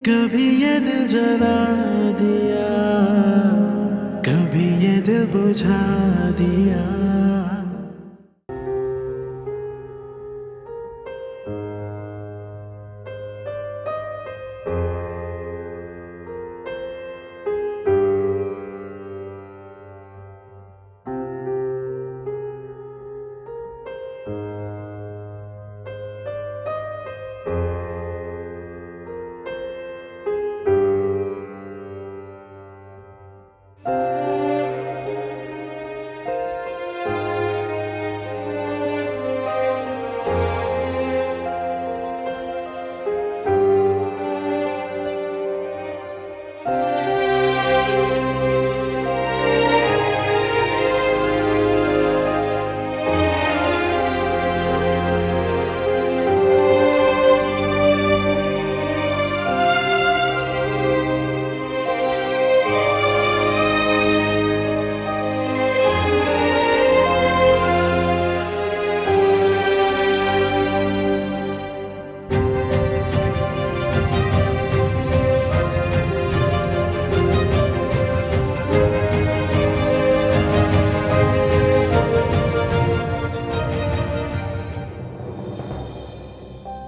कभी ये दिल जला दिया, कभी ये दिल बुझा दिया।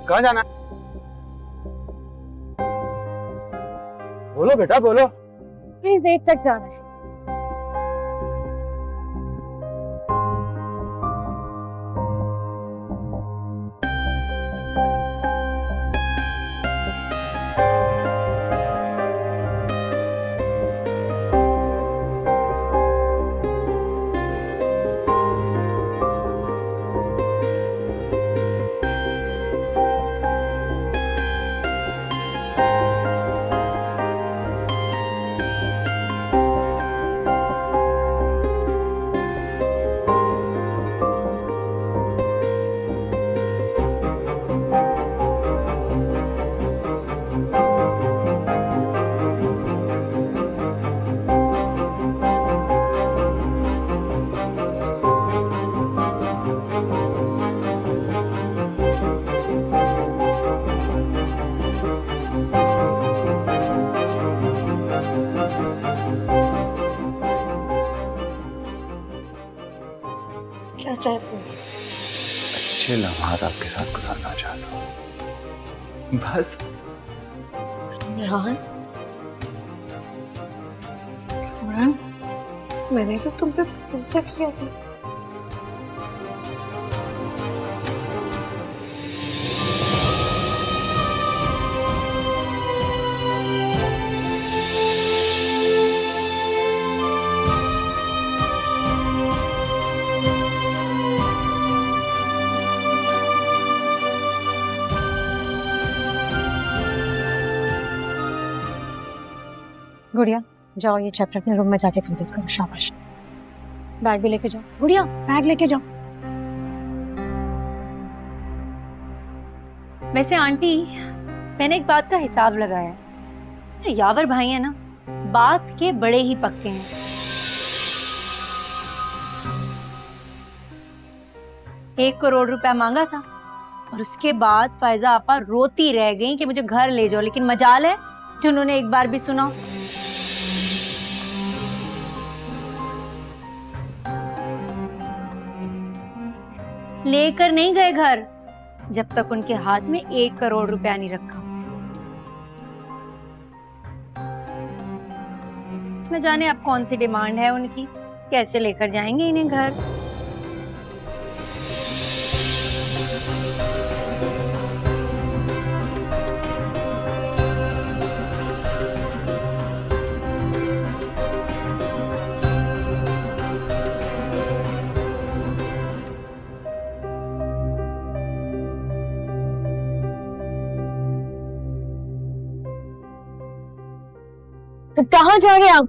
कहाँ जाना? बोलो बेटा बोलो। प्लीज 8 तक जाना है। क्या चाहते हो? अच्छे लम्हात आपके साथ गुजारना चाहता हूँ बस। इमरान, इमरान, मैंने तो तुम पे भरोसा किया था। गुड़िया, जाओ ये चैप्टर अपने रूम में जाके कंप्लीट करो। शाबाश। बैग भी लेके जाओ। गुड़िया, बैग लेके जाओ। वैसे आंटी, मैंने एक बात का हिसाब लगाया। जो यावर भाई है ना, बात के बड़े ही पक्के हैं। 1 करोड़ रुपया मांगा था और उसके बाद फायजा आपा रोती रह गई कि मुझे घर ले जाओ, लेकिन मजाल है जो उन्होंने एक बार भी सुना। लेकर नहीं गए घर जब तक उनके हाथ में 1 करोड़ रुपया नहीं रखा। न जाने अब कौन सी डिमांड है उनकी, कैसे लेकर जाएंगे इन्हें घर। तो कहाँ जा रहे आप?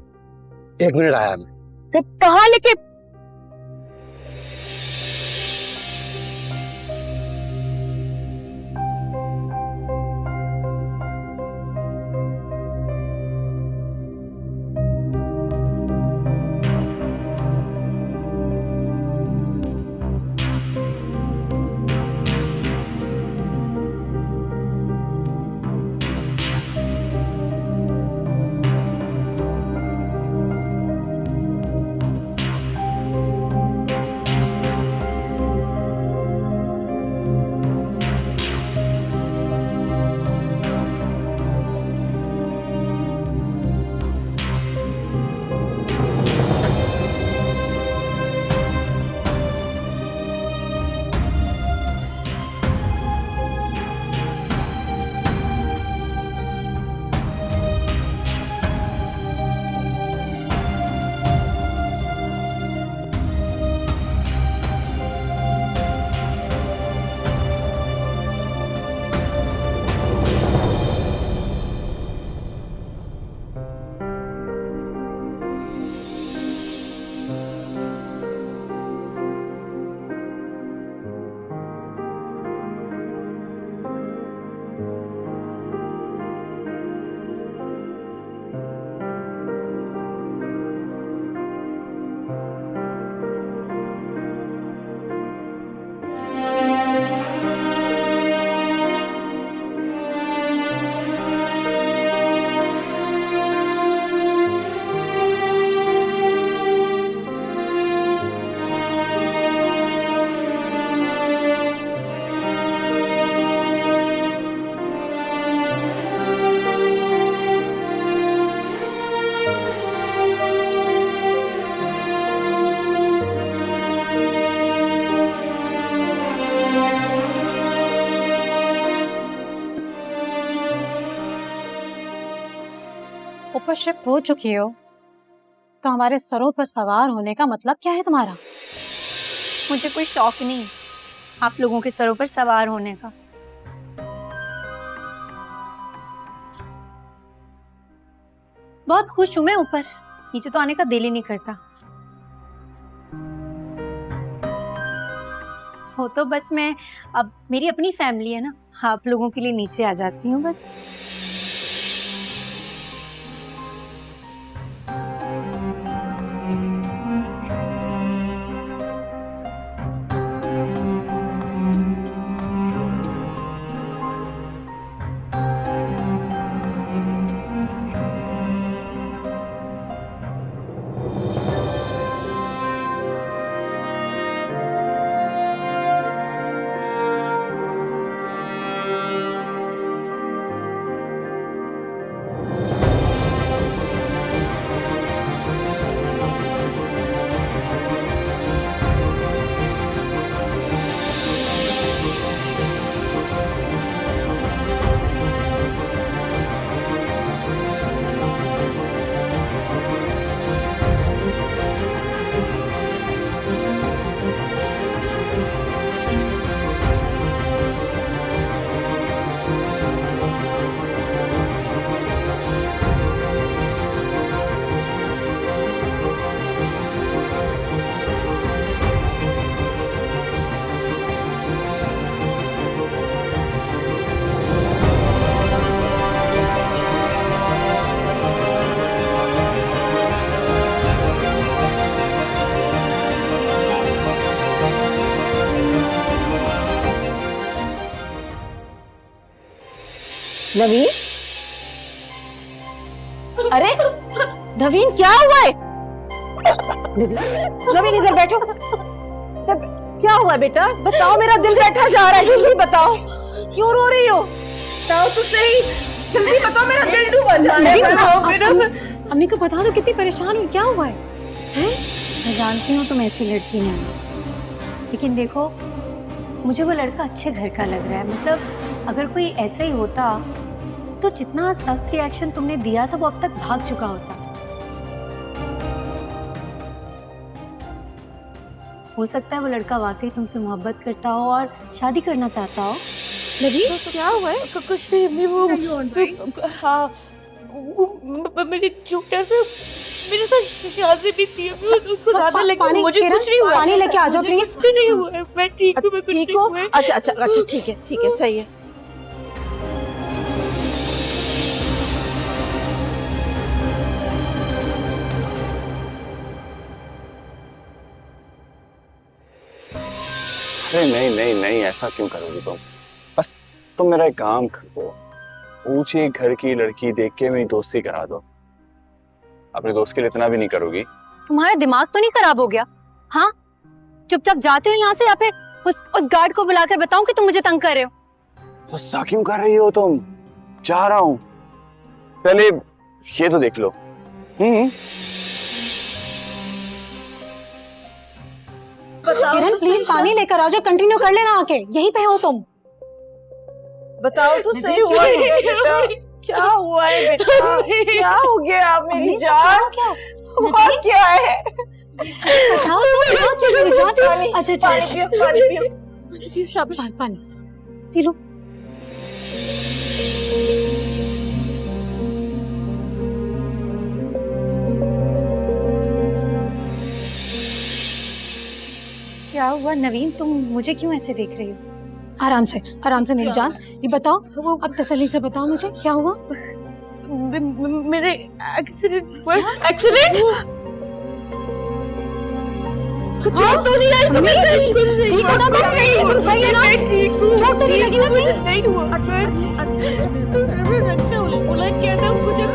1 मिनट आया मैं। तो कहाँ लेके? ऊपर शिफ्ट हो चुकी हो तो हमारे सरों पर सवार होने का मतलब क्या है तुम्हारा? मुझे कोई शौक नहीं है आप लोगों के सरों पर सवार होने का। बहुत खुश हूं मैं ऊपर, नीचे तो आने का दिल ही नहीं करता। वो तो बस मैं, अब मेरी अपनी फैमिली है ना, आप लोगों के लिए नीचे आ जाती हूँ बस। नवीन, अरे नवीन क्या हुआ है? नवीन इधर बैठो। क्या हुआ बेटा? बताओ, मेरा दिल बैठा जा रहा है, जल्दी बताओ। क्यों रो रही हो? बताओ तो सही, जल्दी बताओ, मेरा दिल डूबा जा रहा है। अम्मी को बता दो, कितनी परेशान हूँ, क्या हुआ है? मैं जानती हूँ तुम ऐसी लड़की नहीं हो, लेकिन देखो मुझे वो लड़का अच्छे घर का लग रहा है। मतलब अगर कोई ऐसे ही होता तो जितना सख्त रिएक्शन तुमने दिया था वो अब तक भाग चुका होता। हो सकता है वो लड़का वाकई तुमसे मोहब्बत करता हो और शादी करना चाहता हो। नवीन तो क्या हुआ है? कुछ नहीं, वो हाँ मेरी छोटा सा मेरे साथ शादी भी थी, उसको ज्यादा लगे, मुझे कुछ नहीं हुआ। पानी लेके आ जाओ प्लीज। कुछ नहीं हुआ, मैं ठीक हूँ, मैं कुछ नहीं हुआ। अच्छा अच्छा अच्छा, ठीक है, सही है। अरे नहीं नहीं नहीं, ऐसा क्यों करोगी तुम? बस तुम मेरा एक काम कर दो, ऊंचे घर की लड़की देख के मेरी दोस्ती करा दो। अपने दोस्त के लिए इतना भी नहीं करोगी? तुम्हारा दिमाग तो नहीं खराब हो गया? हाँ, चुपचाप जाते हो यहाँ से या फिर उस गार्ड को बुलाकर बताऊं कि तुम मुझे तंग कर रहे हो? गुस्सा क्यों कर रही हो तुम? जा रहा हूं, पहले ये तो देख लो। किरण प्लीज पानी लेकर आ जाओ, कंटिन्यू कर लेना आके, यहीं पे हो तुम। बताओ तो सही, हुआ है बेटा? क्या हुआ है बेटा? क्या हो गया मेरी जान? हुआ क्या है? अच्छा पानी पियो, शाबाश। पानी पी लो। क्या हुआ नवीन, तुम मुझे क्यों ऐसे देख रही हो? आराम से मेरी जान, ये बताओ, अब तसल्ली से बताओ मुझे क्या हुआ? मेरे एक्सीडेंट हुआ। एक्सीडेंट? चोट तो नहीं आई तुम्हें? ठीक हो ना तुम? सही है ना? चोट तो नहीं लगी ना कहीं? नहीं हुआ। अच्छा बोला क्या था मुझे?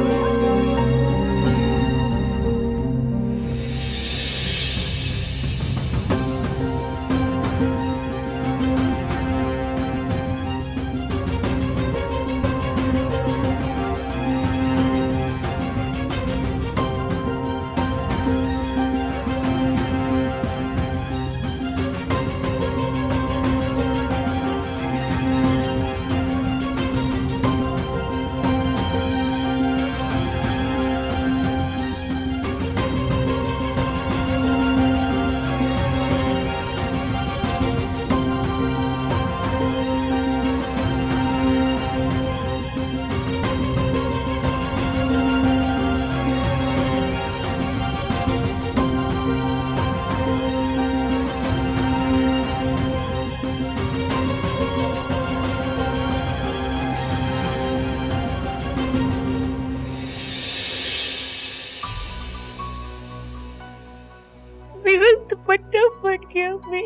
दुपट्टा फट गया अम्मी।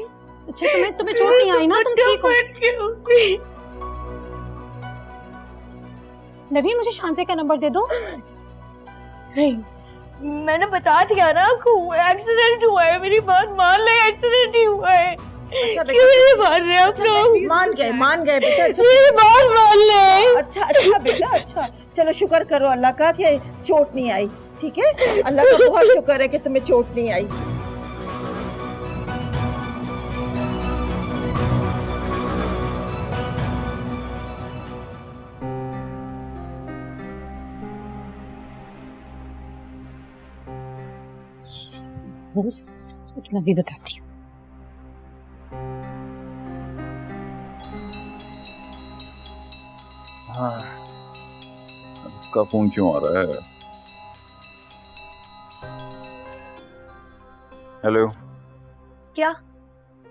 अच्छा तुम्हें तुम्हें चोट नहीं आई ना? तुम ठीक हो? फट गया अम्मी। नवीन मुझे शांति का नंबर दे दो। नहीं, मैंने बता दिया ना आपको, एक्सीडेंट हुआ है। मेरी बात मान ले, एक्सीडेंट ही हुआ है। अच्छा क्यों नहीं मान रहे आप लोग? मान गए बेटा। अच्छा मेरी बात मान ले। अच्छा बेटा, अच्छा चलो शुक्र करो अल्लाह का कि चोट नहीं आई। ठीक है, अल्लाह का बहुत शुक्र है कि तुम्हें चोट नहीं आई। मैं भी बताती हूँ। हाँ, उसका फोन क्यों आ रहा है? हेलो। क्या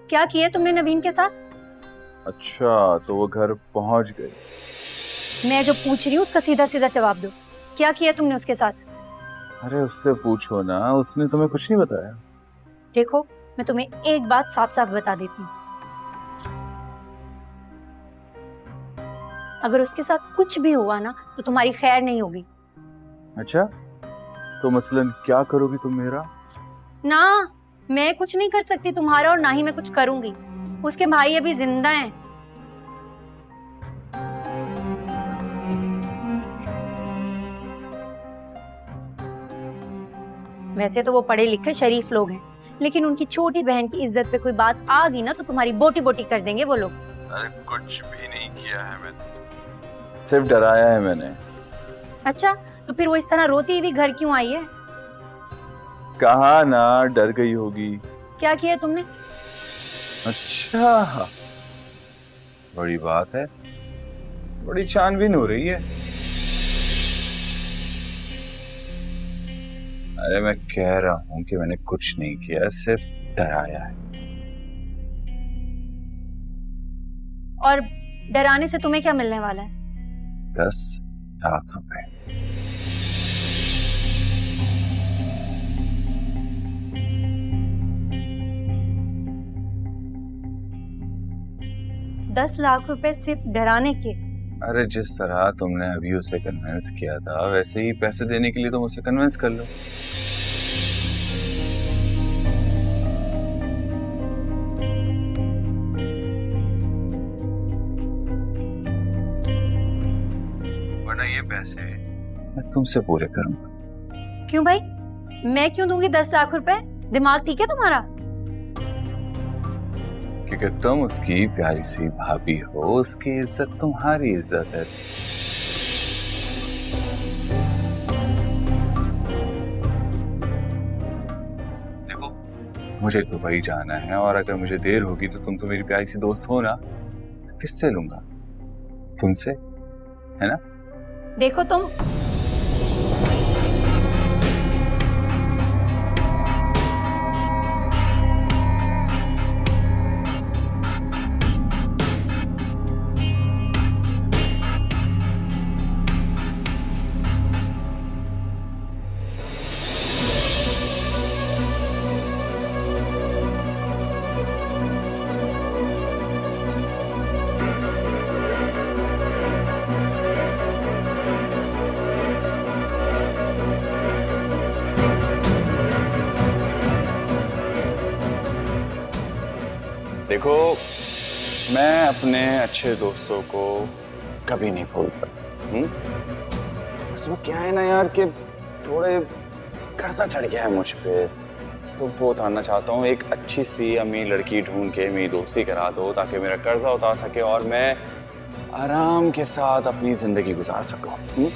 क्या किया तुमने नवीन के साथ? अच्छा, तो वो घर पहुंच गए। मैं जो पूछ रही हूँ उसका सीधा सीधा जवाब दो। क्या किया तुमने उसके साथ? अरे उससे पूछो ना, उसने तुम्हें कुछ नहीं बताया। देखो, मैं तुम्हें एक बात साफ साफ बता देती हूँ, अगर उसके साथ कुछ भी हुआ ना तो तुम्हारी खैर नहीं होगी। अच्छा, तो मसलन क्या करोगी तुम मेरा? ना, मैं कुछ नहीं कर सकती तुम्हारा, और ना ही मैं कुछ करूंगी। उसके भाई अभी जिंदा हैं। वैसे तो वो पढ़े लिखे शरीफ लोग हैं, लेकिन उनकी छोटी बहन की इज्जत पे कोई बात आ गई ना तो तुम्हारी बोटी बोटी कर देंगे वो लोग। अरे कुछ भी नहीं किया है मैंने, सिर्फ डराया है मैंने। अच्छा, तो फिर वो इस तरह रोती हुई घर क्यों आई है? कहा ना, डर गई होगी। क्या किया तुमने? अच्छा, बड़ी बात है, बड़ी छानबीन हो रही है। अरे मैं कह रहा हूं कि मैंने कुछ नहीं किया, सिर्फ डराया है। और डराने से तुम्हें क्या मिलने वाला है? 10 लाख रुपए। दस लाख रुपए सिर्फ डराने के? अरे जिस तरह तुमने अभी उसे कन्विंस किया था, वैसे ही पैसे देने के लिए तुम उसे कन्विंस कर लो। वरना ये पैसे मैं तुमसे पूरे करूंगा। क्यों भाई, मैं क्यों दूंगी 10 लाख रुपए? दिमाग ठीक है तुम्हारा? क्योंकि तुम उसकी प्यारी सी भाभी हो, उसकी इज्जत तुम्हारी इज्जत है। देखो, मुझे दुबई जाना है, और अगर मुझे देर होगी तो तुम तो मेरी प्यारी सी दोस्त हो ना, तो किससे लूंगा? तुमसे, है ना? देखो तुम, देखो, मैं अपने अच्छे दोस्तों को कभी नहीं भूलता। बस वो क्या है ना यार, कि थोड़े कर्जा चढ़ गया है मुझ पे, तो वो उतारना चाहता हूँ। एक अच्छी सी अमीर लड़की ढूंढ के मेरी दोस्ती करा दो, ताकि मेरा कर्जा उतार सके और मैं आराम के साथ अपनी जिंदगी गुजार सकूं।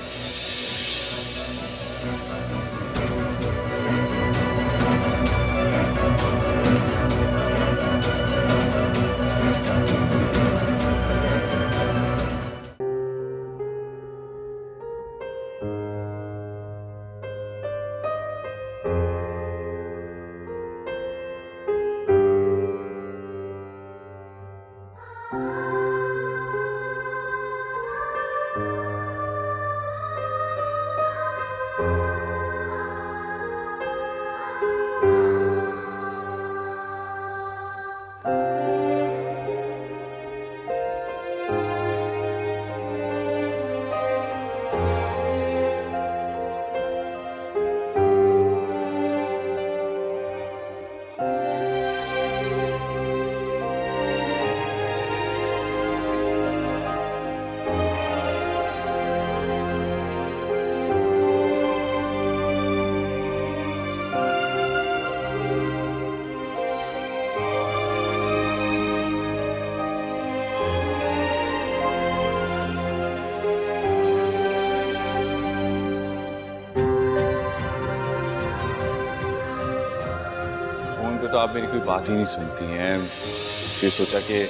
तो आप मेरी कोई बात ही नहीं सुनती हैं, इसलिए सोचा कि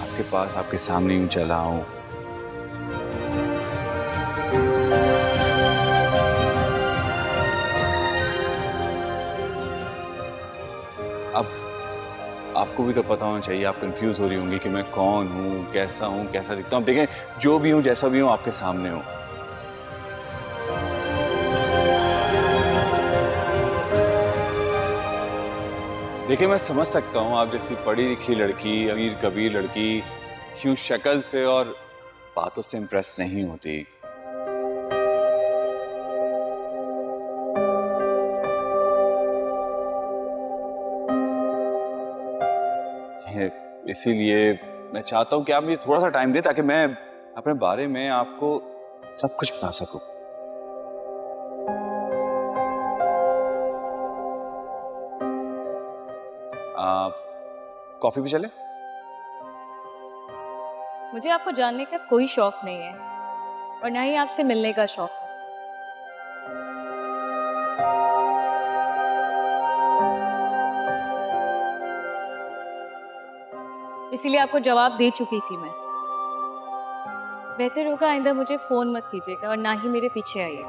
आपके पास आपके सामने यूं चला आऊं। अब आपको भी तो पता होना चाहिए, आप कंफ्यूज हो रही होंगी कि मैं कौन हूं, कैसा दिखता हूं। अब देखें, जो भी हूं, जैसा भी हूं, आपके सामने हूं। देखिए, मैं समझ सकता हूँ आप जैसी पढ़ी लिखी लड़की, अमीर कबीर लड़की यूं शक्ल से और बातों से इम्प्रेस नहीं होती। इसीलिए मैं चाहता हूँ कि आप मुझे थोड़ा सा टाइम दें ताकि मैं अपने बारे में आपको सब कुछ बता सकूं। कॉफी पे चले? मुझे आपको जानने का कोई शौक नहीं है और ना ही आपसे मिलने का शौक है। इसीलिए आपको जवाब दे चुकी थी मैं। बेहतर होगा आइंदा मुझे फोन मत कीजिएगा और ना ही मेरे पीछे आइए।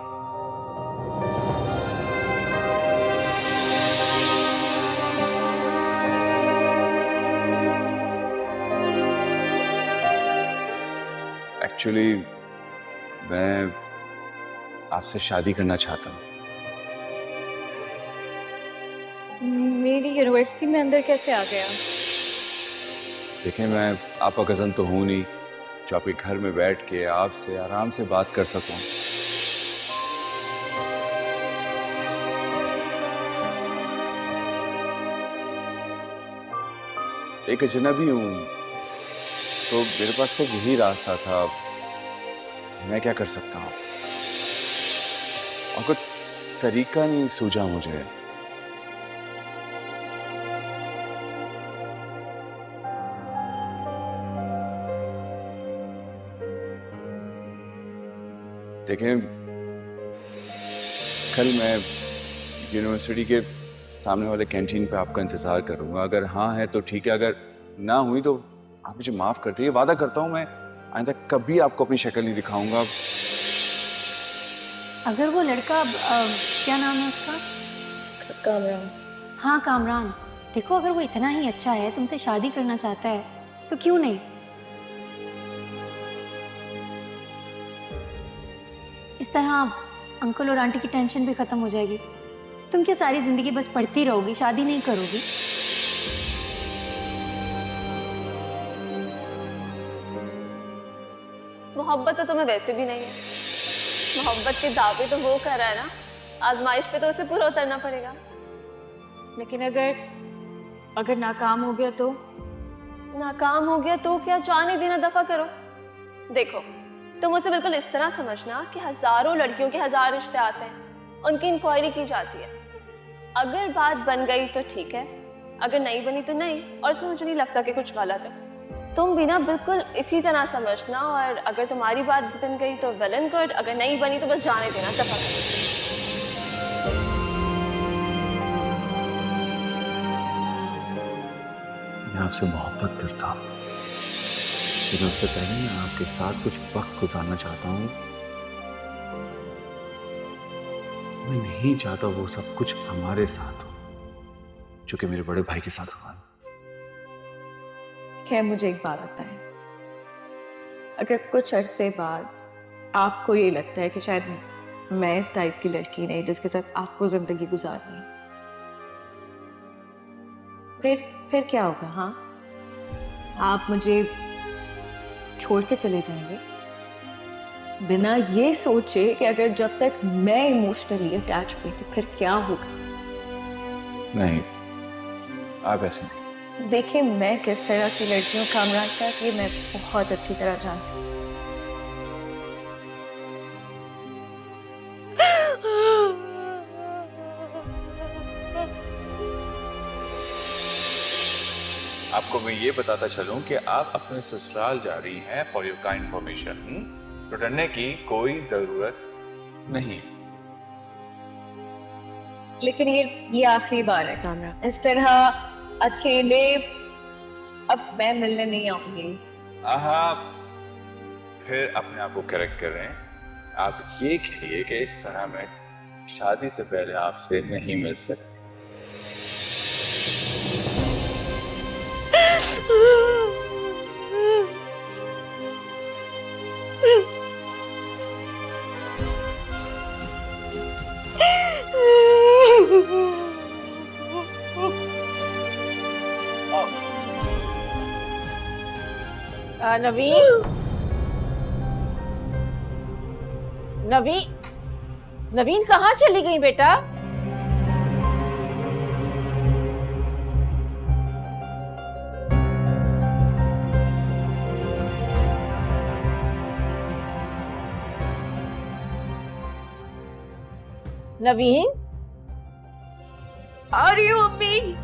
एक्चुअली मैं आपसे शादी करना चाहता हूँ। मेरी यूनिवर्सिटी में अंदर कैसे आ गया? देखिए, मैं आपका कज़न तो हूँ नहीं जो आपके घर में बैठ के आपसे आराम से बात कर सकूं। एक अजनबी हूँ तो मेरे पास सिर्फ यही रास्ता था। मैं क्या कर सकता हूँ? और कोई तरीका नहीं सूझा मुझे। देखें, कल मैं यूनिवर्सिटी के सामने वाले कैंटीन पे आपका इंतज़ार करूंगा। अगर हाँ है तो ठीक है, अगर ना हुई तो आप मुझे माफ़ कर दीजिए। वादा करता हूँ मैं आइंदा कभी आपको अपनी शक्ल नहीं दिखाऊंगा। अगर वो लड़का क्या नाम है उसका? कामरान। हाँ, कामरान। देखो, अगर वो इतना ही अच्छा है, तुमसे शादी करना चाहता है, तो क्यों नहीं? इस तरह अंकल और आंटी की टेंशन भी खत्म हो जाएगी। तुम क्या सारी जिंदगी बस पढ़ती रहोगी, शादी नहीं करोगी? मोहब्बत तो तुम्हें वैसे भी नहीं है। मोहब्बत के दावे तो वो कर रहा है ना, आजमाइश पे तो उसे पूरा उतरना पड़ेगा। लेकिन अगर नाकाम हो गया तो? नाकाम हो गया तो क्या, जाने देना, दफा करो। देखो, तुम उसे बिल्कुल इस तरह समझना कि हजारों लड़कियों के हजार रिश्ते आते हैं, उनकी इंक्वायरी की जाती है। अगर बात बन गई तो ठीक है, अगर नहीं बनी तो नहीं, और इसमें मुझे नहीं लगता कि कुछ गलत है। तुम भी ना बिल्कुल इसी तरह समझना, और अगर तुम्हारी बात बन गई तो वेल एंड गुड, अगर नहीं बनी तो बस जाने देना, दफा करो। मैं आपसे मोहब्बत करता हूँ, लेकिन उससे पहले मैं आपके साथ कुछ वक्त गुजारना चाहता हूँ। मैं नहीं चाहता वो सब कुछ हमारे साथ हो जो कि मेरे बड़े भाई के साथ हुआ। खैर, मुझे एक बात बताएं, अगर कुछ अरसे बाद आपको ये लगता है कि शायद मैं इस टाइप की लड़की नहीं जिसके साथ आपको जिंदगी गुजारनी है, फिर क्या होगा? हाँ, आप मुझे छोड़ के चले जाएंगे बिना ये सोचे कि अगर जब तक मैं इमोशनली अटैच हुई तो फिर क्या होगा? नहीं, आप ऐसे नहीं। देखिए, मैं किस तरह की लड़कियों कामरान साहब, ये मैं बहुत अच्छी तरह जानती हूँ। आपको मैं ये बताता चलूं कि आप अपने ससुराल जा रही हैं फॉर योर काइंड इंफॉर्मेशन। तो डरने की कोई जरूरत नहीं। लेकिन ये आखिरी बार है कामरा, इस तरह अकेले अब मैं मिलने नहीं आऊंगी। आप फिर अपने आप को करेक्ट कर रहे हैं। आप ये कहिए कि इस तरह मैं शादी से पहले आपसे नहीं मिल सकती। नवीन, नवीन, नवीन कहाँ चली गई बेटा? नवीन, आ रही हूँ अम्मी।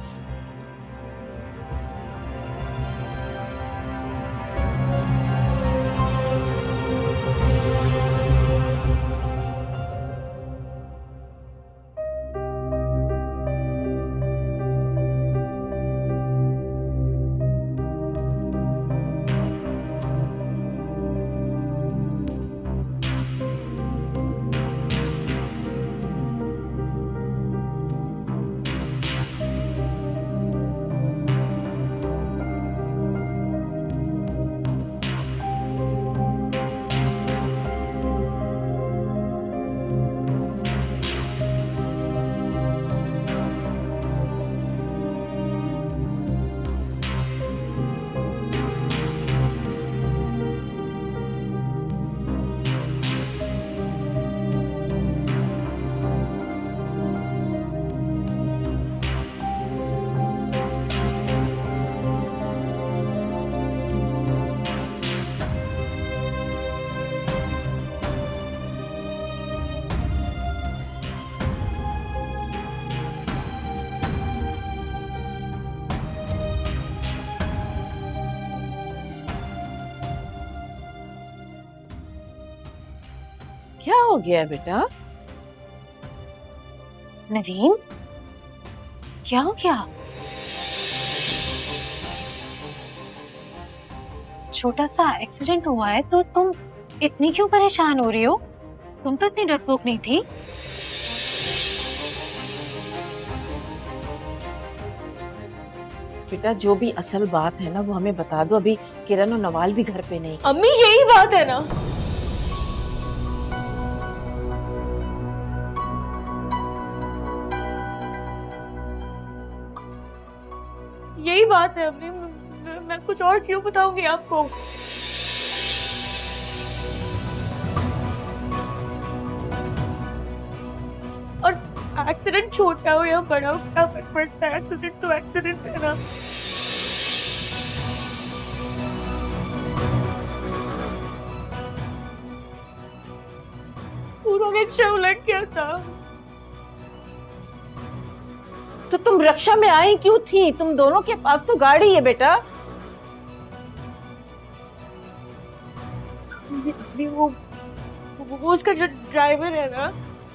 क्या हो गया बेटा? नवीन, क्या हो गया? छोटा सा एक्सीडेंट हुआ है तो तुम इतनी क्यों परेशान हो रही हो? तुम तो इतनी डरपोक नहीं थी। बेटा जो भी असल बात है ना वो हमें बता दो। अभी किरण और नवाल भी घर पे नहीं। अम्मी यही बात है ना, यही बात है अम्मी। मैं कुछ और क्यों बताऊंगी आपको? और एक्सीडेंट छोटा हो या बड़ा हो क्या फर्क पड़ता है? एक्सीडेंट तो एक्सीडेंट है ना। पूरा रिक्शा उलट गया था। तो तुम रक्षा में आई क्यों थी? तुम दोनों के पास तो गाड़ी है बेटा। वो उसका जो ड्राइवर है ना,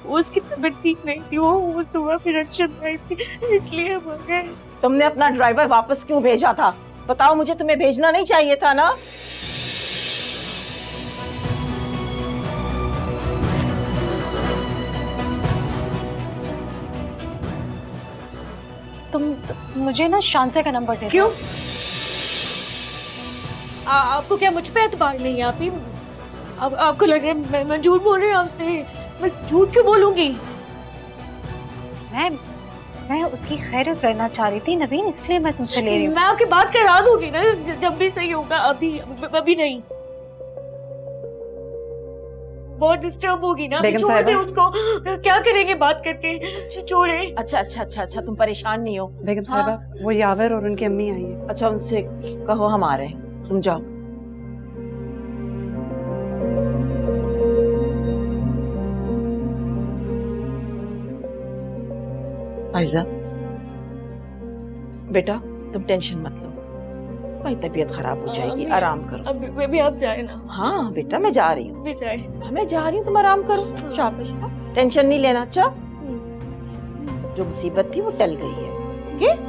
उसकी तबीयत ठीक नहीं थी। वो सुबह फिर रक्षा में आई थी, इसलिए हम आ गए। तुमने अपना ड्राइवर वापस क्यों भेजा था? बताओ मुझे, तुम्हें भेजना नहीं चाहिए था ना? तुम मुझे ना शांसे का नंबर दे दो। क्यों? आपको क्या मुझ पे एतबार नहीं है? आप ही आपको लग रहा है मैं झूठ बोल रही हूँ आपसे? मैं झूठ क्यों बोलूंगी? मैं उसकी खैरियत करना चाह रही थी नवीन, इसलिए मैं तुमसे ले रही हूँ। मैं आपकी बात करा दूंगी ना जब भी सही होगा। अभी नहीं। बहुत डिस्टर्ब होगी ना। छोड़ दे उसको, क्या करेंगे बात करके? छोड़े। अच्छा, तुम परेशान नहीं हो? बेगम साहिबा, वो यावर और उनकी अम्मी आई है। अच्छा उनसे कहो हम आ रहे हैं, तुम जाओ। आयजा बेटा, तुम टेंशन मत लो, भाई तबीयत खराब हो जाएगी, आराम करो। अभी आप जाए ना। हाँ बेटा मैं जा रही हूँ। जाए। मैं जा रही हूँ, तुम आराम करो। शाबाश, टेंशन नहीं लेना। अच्छा जो मुसीबत थी वो टल गई है। ओके?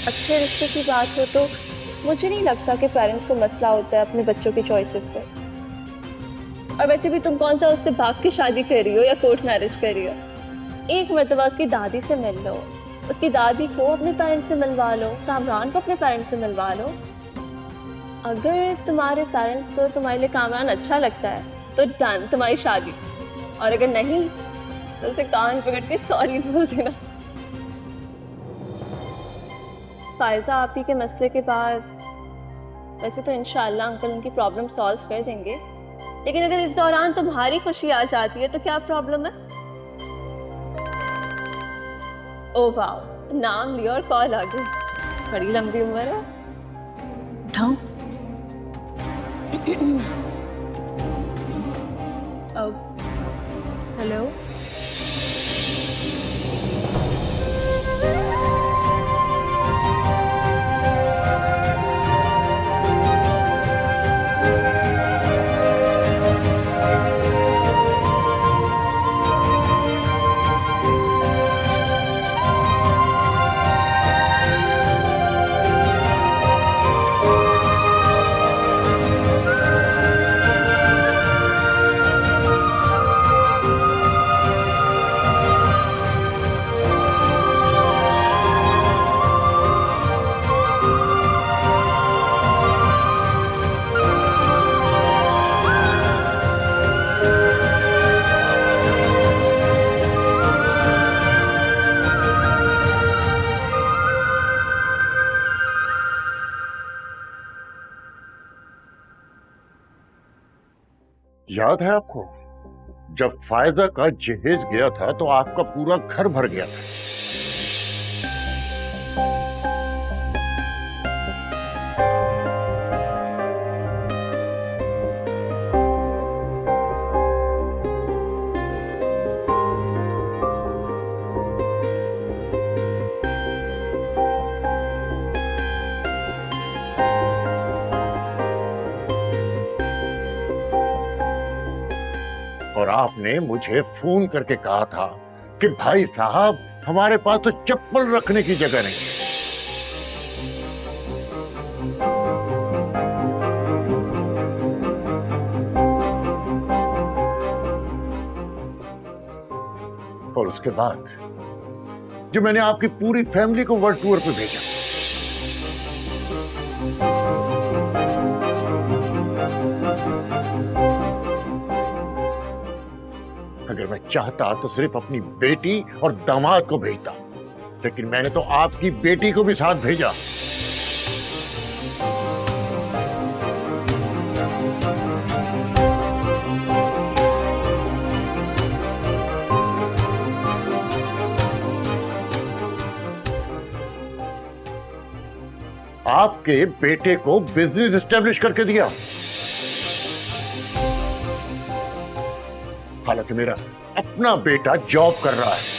अच्छे रिश्ते की बात हो तो मुझे नहीं लगता कि पेरेंट्स को मसला होता है अपने बच्चों के चॉइसेस पे। और वैसे भी तुम कौन सा उससे भाग के शादी कर रही हो या कोर्ट मैरिज कर रही हो? एक मर्तबा उसकी दादी से मिल लो, उसकी दादी को अपने पेरेंट्स से मिलवा लो, कामरान को अपने पेरेंट्स से मिलवा लो। अगर तुम्हारे पेरेंट्स को तुम्हारे लिए कामरान अच्छा लगता है तो डन, तुम्हारी शादी। और अगर नहीं तो उसे कान पकड़ के सॉरी बोल देना। फायजा आप ही के मसले के बाद वैसे तो इंशाल्लाह अंकल उनकी प्रॉब्लम सॉल्व कर देंगे, लेकिन अगर इस दौरान तुम्हारी खुशी आ जाती है तो क्या प्रॉब्लम है? ओ वाओ, नाम लिया और कॉल आ गई। बड़ी लंबी उम्र है। उठाओ। हेलो, याद है आपको जब फायदा का जहेज गया था तो आपका पूरा घर भर गया था। और आपने मुझे फोन करके कहा था कि भाई साहब हमारे पास तो चप्पल रखने की जगह नहीं। और उसके बाद जो मैंने आपकी पूरी फैमिली को वर्ल्ड टूर पे भेजा, अगर मैं चाहता तो सिर्फ अपनी बेटी और दामाद को भेजता, लेकिन मैंने तो आपकी बेटी को भी साथ भेजा। आपके बेटे को बिजनेस एस्टेब्लिश करके दिया, हालांकि मेरा अपना बेटा जॉब कर रहा है।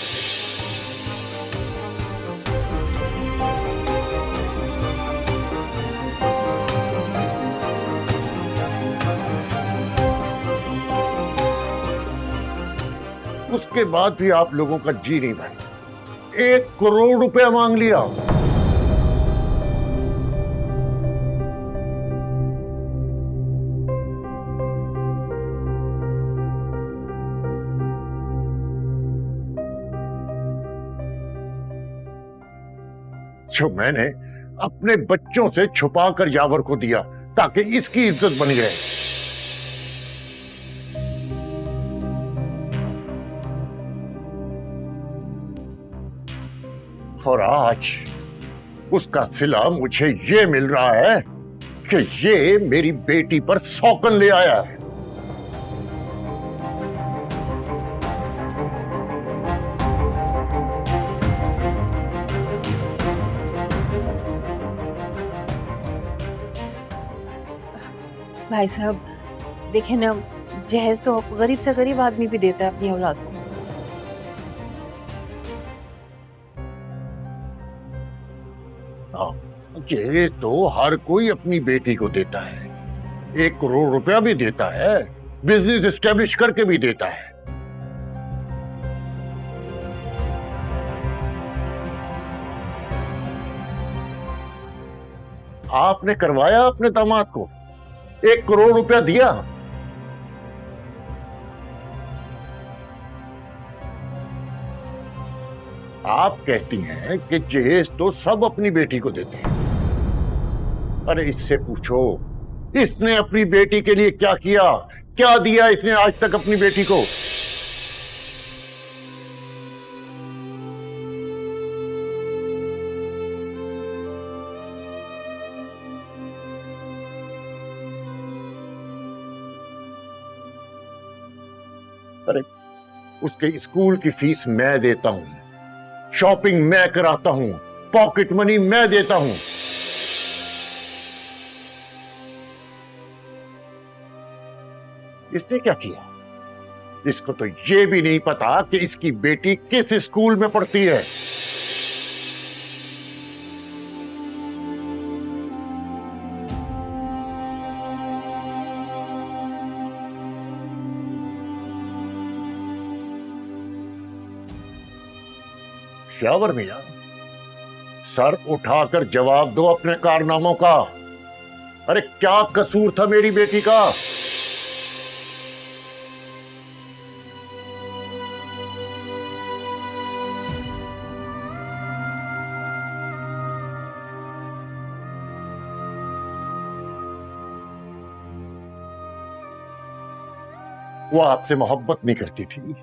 उसके बाद भी आप लोगों का जी नहीं भरा। 1 करोड़ रुपया मांग लिया। जो मैंने अपने बच्चों से छुपाकर यावर को दिया ताकि इसकी इज्जत बनी रहे। और आज उसका सिला मुझे ये मिल रहा है कि ये मेरी बेटी पर सौकन ले आया है। भाई साहब देखे ना, जहेज तो गरीब से गरीब आदमी भी देता है अपनी औलाद को। ये तो हर कोई अपनी बेटी को देता है, 1 करोड़ रुपया भी देता है, बिजनेस एस्टेब्लिश करके भी देता है। आपने करवाया अपने दामाद को, 1 करोड़ रुपया दिया। आप कहती हैं कि जहेज तो सब अपनी बेटी को देते हैं। अरे इससे पूछो, इसने अपनी बेटी के लिए क्या किया, क्या दिया इसने आज तक अपनी बेटी को? अरे उसके स्कूल की फीस मैं देता हूं, शॉपिंग मैं कराता हूं, पॉकेट मनी मैं देता हूं। इसने क्या किया? इसको तो ये भी नहीं पता कि इसकी बेटी किस स्कूल में पढ़ती है। श्यावर मियां, सर उठाकर जवाब दो अपने कारनामों का। अरे क्या कसूर था मेरी बेटी का? वो आपसे मोहब्बत नहीं करती थी,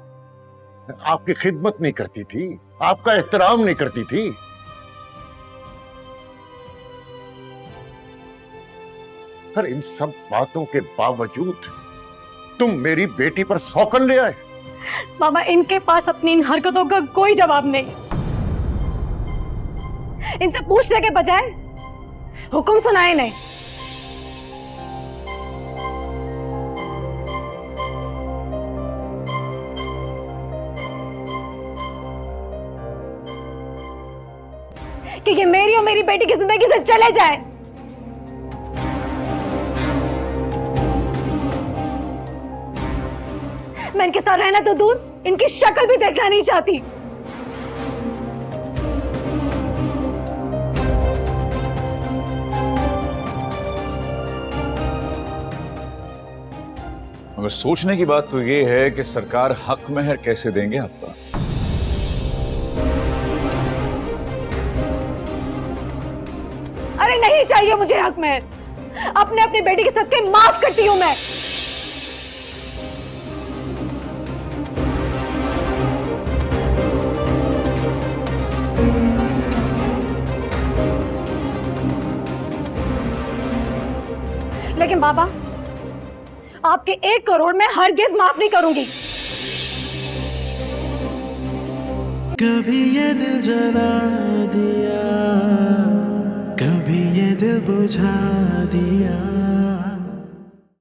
आपकी खिदमत नहीं करती थी, आपका एहतराम नहीं करती थी। पर इन सब बातों के बावजूद तुम मेरी बेटी पर सौकन ले आए। बाबा, इनके पास अपनी इन हरकतों का कोई जवाब नहीं। इनसे पूछने के बजाय हुक्म सुनाए नहीं। कि ये मेरी और मेरी बेटी की जिंदगी से चले जाए। मैं इनके साथ रहना तो दूर, इनकी शक्ल भी देखना नहीं चाहती। मगर सोचने की बात तो ये है कि सरकार हक महर कैसे देंगे आपका? अरे नहीं चाहिए मुझे हक महर। अपने अपनी बेटी के सदके माफ करती हूं मैं। लेकिन बाबा, आपके 1 करोड़ में हरगिज माफ नहीं करूंगी। कभी ये दिल जला दिया, कभी ये दिल बुझा दिया।